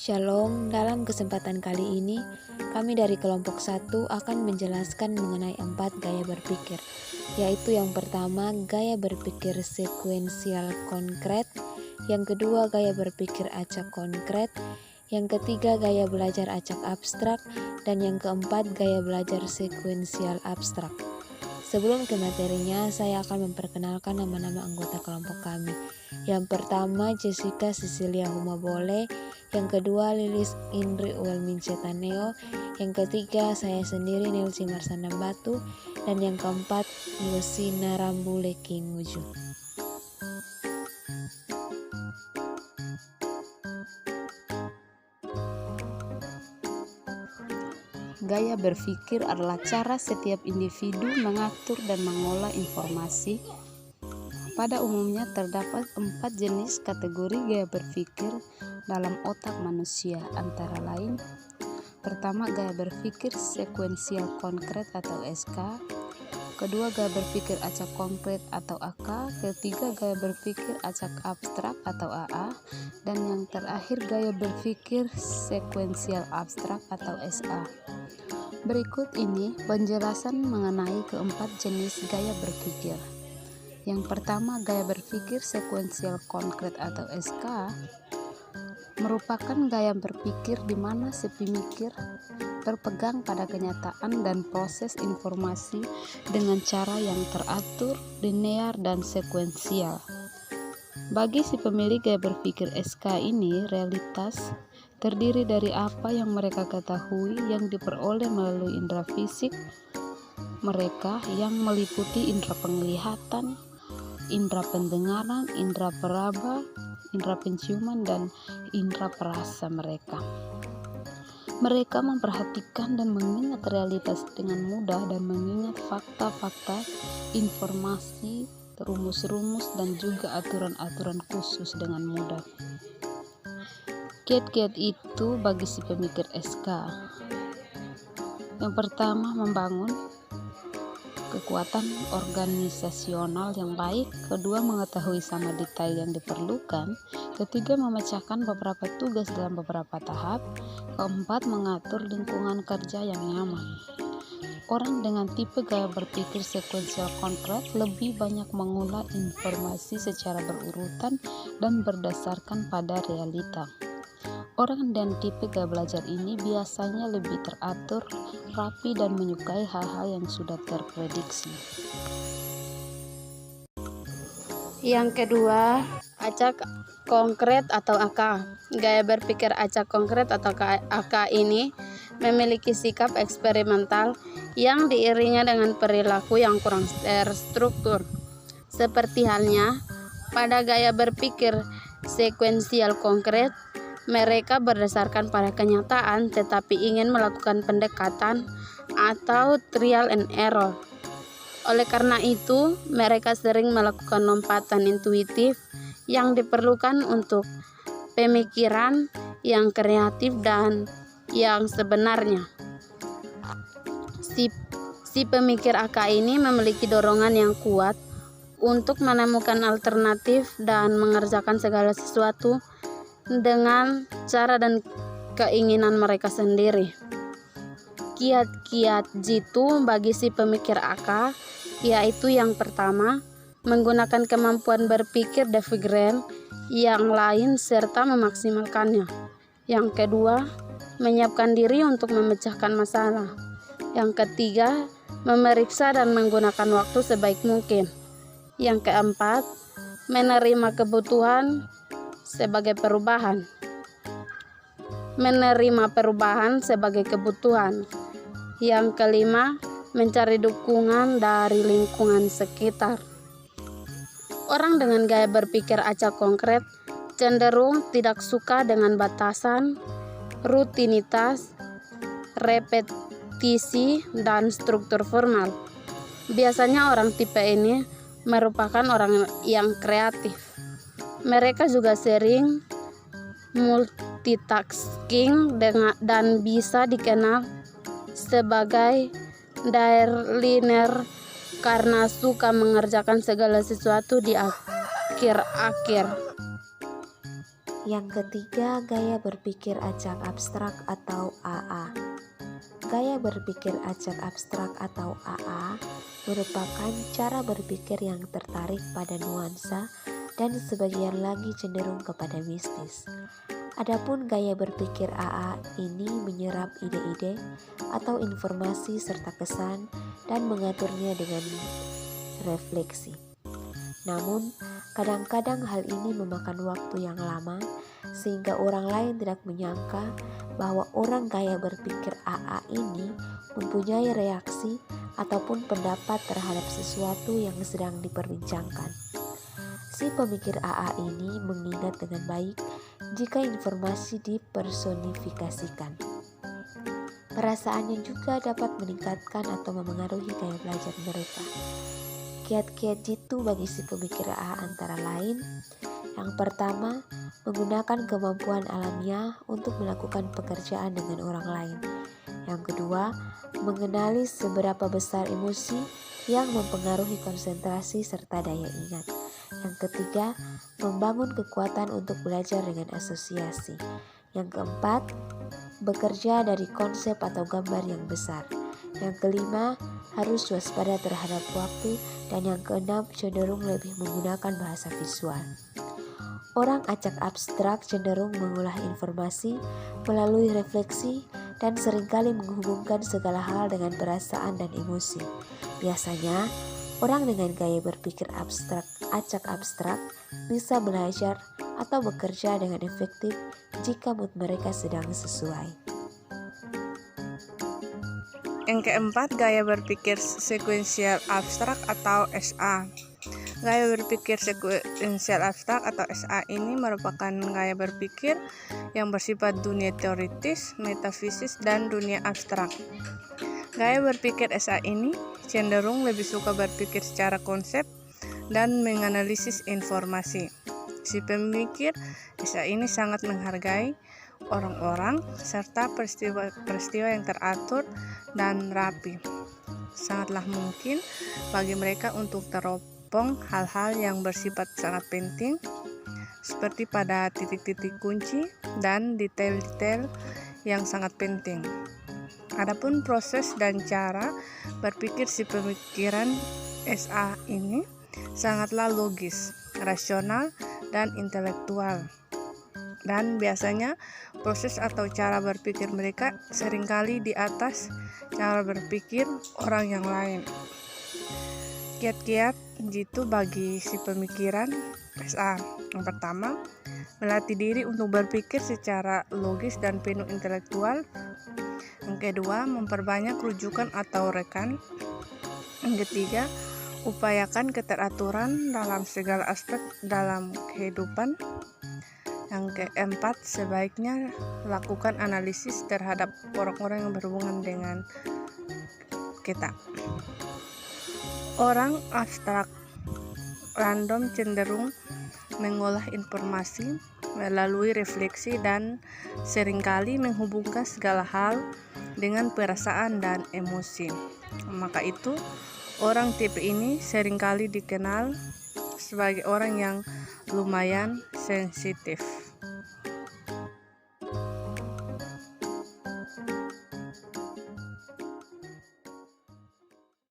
Shalom, dalam kesempatan kali ini, kami dari kelompok 1 akan menjelaskan mengenai 4 gaya berpikir, yaitu yang pertama, gaya berpikir sekuensial konkret, yang kedua, gaya berpikir acak konkret, yang ketiga, gaya belajar acak abstrak, dan yang keempat, gaya belajar sekuensial abstrak. Sebelum ke materinya, saya akan memperkenalkan nama-nama anggota kelompok kami. Yang pertama, Jessica Cecilia Humabole. Yang kedua, Lilis Indri Uelmincetaneo. Yang ketiga, saya sendiri Nelsi Marsandambatu. Dan yang keempat, Yosina Rambule Kinguju. Gaya berpikir adalah cara setiap individu mengatur dan mengolah informasi. Pada umumnya terdapat 4 jenis kategori gaya berpikir dalam otak manusia, antara lain: pertama, gaya berpikir sekuensial konkret atau SK. Kedua, gaya berpikir acak konkret atau AK. Ketiga, gaya berpikir acak abstrak atau AA. Dan yang terakhir, gaya berpikir sekuensial abstrak atau SA. Berikut ini penjelasan mengenai keempat jenis gaya berpikir. Yang pertama, gaya berpikir sekuensial konkret atau SK merupakan gaya berpikir di mana si pemikir berpegang pada kenyataan dan proses informasi dengan cara yang teratur, linear, dan sekuensial. Bagi si pemilik gaya berpikir SK ini, realitas terdiri dari apa yang mereka ketahui yang diperoleh melalui indera fisik mereka yang meliputi indera penglihatan, indera pendengaran, indera peraba, indera penciuman, dan indera perasa mereka. Mereka memperhatikan dan mengingat realitas dengan mudah dan mengingat fakta-fakta, informasi, rumus-rumus, dan juga aturan-aturan khusus dengan mudah. Kiat-kiat itu bagi si pemikir SK. Yang pertama, membangun kekuatan organisasional yang baik. Kedua, mengetahui sama detail yang diperlukan. Ketiga, memecahkan beberapa tugas dalam beberapa tahap. Keempat, mengatur lingkungan kerja yang nyaman. Orang dengan tipe gaya berpikir sekuensial konkret lebih banyak mengolah informasi secara berurutan dan berdasarkan pada realita. Orang dan tipe gaya belajar ini biasanya lebih teratur, rapi, dan menyukai hal-hal yang sudah terprediksi. Yang kedua, acak konkret atau AK. Gaya berpikir acak konkret atau AK ini memiliki sikap eksperimental yang diiringi dengan perilaku yang kurang terstruktur. Seperti halnya pada gaya berpikir sekuensial konkret, mereka berdasarkan pada kenyataan tetapi ingin melakukan pendekatan atau trial and error. Oleh karena itu, mereka sering melakukan lompatan intuitif yang diperlukan untuk pemikiran yang kreatif dan yang sebenarnya. Si pemikir AK ini memiliki dorongan yang kuat untuk menemukan alternatif dan mengerjakan segala sesuatu dengan cara dan keinginan mereka sendiri. Kiat-kiat jitu bagi si pemikir AK yaitu yang pertama, menggunakan kemampuan berpikir Devigren yang lain serta memaksimalkannya. Yang kedua, menyiapkan diri untuk memecahkan masalah. Yang ketiga, memeriksa dan menggunakan waktu sebaik mungkin. Yang keempat, menerima kebutuhan sebagai perubahan. Menerima perubahan sebagai kebutuhan. Yang kelima, mencari dukungan dari lingkungan sekitar. Orang dengan gaya berpikir acak konkret cenderung tidak suka dengan batasan, rutinitas, repetisi, dan struktur formal. Biasanya orang tipe ini merupakan orang yang kreatif. Mereka juga sering multitasking dan bisa dikenal sebagai linear karena suka mengerjakan segala sesuatu di akhir-akhir. Yang ketiga, gaya berpikir acak abstrak atau AA. Gaya berpikir acak abstrak atau AA merupakan cara berpikir yang tertarik pada nuansa dan sebagian lagi cenderung kepada mistis. Adapun gaya berpikir AA ini menyerap ide-ide atau informasi serta kesan dan mengaturnya dengan refleksi. Namun, kadang-kadang hal ini memakan waktu yang lama sehingga orang lain tidak menyangka bahwa orang gaya berpikir AA ini mempunyai reaksi ataupun pendapat terhadap sesuatu yang sedang diperbincangkan. Si pemikir AA ini mengingat dengan baik jika informasi dipersonifikasikan. Perasaannya juga dapat meningkatkan atau memengaruhi gaya belajar mereka. Kiat-kiat jitu bagi si pemikir AA antara lain: yang pertama, menggunakan kemampuan alamiah untuk melakukan pekerjaan dengan orang lain. Yang kedua, mengenali seberapa besar emosi yang mempengaruhi konsentrasi serta daya ingat. Yang ketiga, membangun kekuatan untuk belajar dengan asosiasi. Yang keempat, bekerja dari konsep atau gambar yang besar. Yang kelima, harus waspada terhadap waktu. Dan yang keenam, cenderung lebih menggunakan bahasa visual. Orang acak abstrak cenderung mengolah informasi melalui refleksi dan seringkali menghubungkan segala hal dengan perasaan dan emosi. Biasanya, orang dengan gaya berpikir acak abstrak bisa belajar atau bekerja dengan efektif jika mood mereka sedang sesuai. Yang keempat, gaya berpikir sekuensial abstrak atau SA. Gaya berpikir sekuensial abstrak atau SA ini merupakan gaya berpikir yang bersifat dunia teoritis, metafisis, dan dunia abstrak. Gaya berpikir SA ini cenderung lebih suka berpikir secara konsep dan menganalisis informasi. Si pemikir SA ini sangat menghargai orang-orang serta peristiwa yang teratur dan rapi. Sangatlah mungkin bagi mereka untuk teropong hal-hal yang bersifat sangat penting seperti pada titik-titik kunci dan detail-detail yang sangat penting. Adapun proses dan cara berpikir si pemikiran SA ini sangatlah logis, rasional, dan intelektual. Dan biasanya proses atau cara berpikir mereka seringkali di atas cara berpikir orang yang lain. Kiat-kiat jitu bagi si pemikiran SA. Yang pertama, melatih diri untuk berpikir secara logis dan penuh intelektual. Yang kedua, memperbanyak rujukan atau rekan. Yang ketiga, upayakan keteraturan dalam segala aspek dalam kehidupan. Yang keempat, sebaiknya lakukan analisis terhadap orang-orang yang berhubungan dengan kita. Orang abstrak random cenderung mengolah informasi melalui refleksi dan seringkali menghubungkan segala hal dengan perasaan dan emosi. Maka itu, orang tipe ini seringkali dikenal sebagai orang yang lumayan sensitif.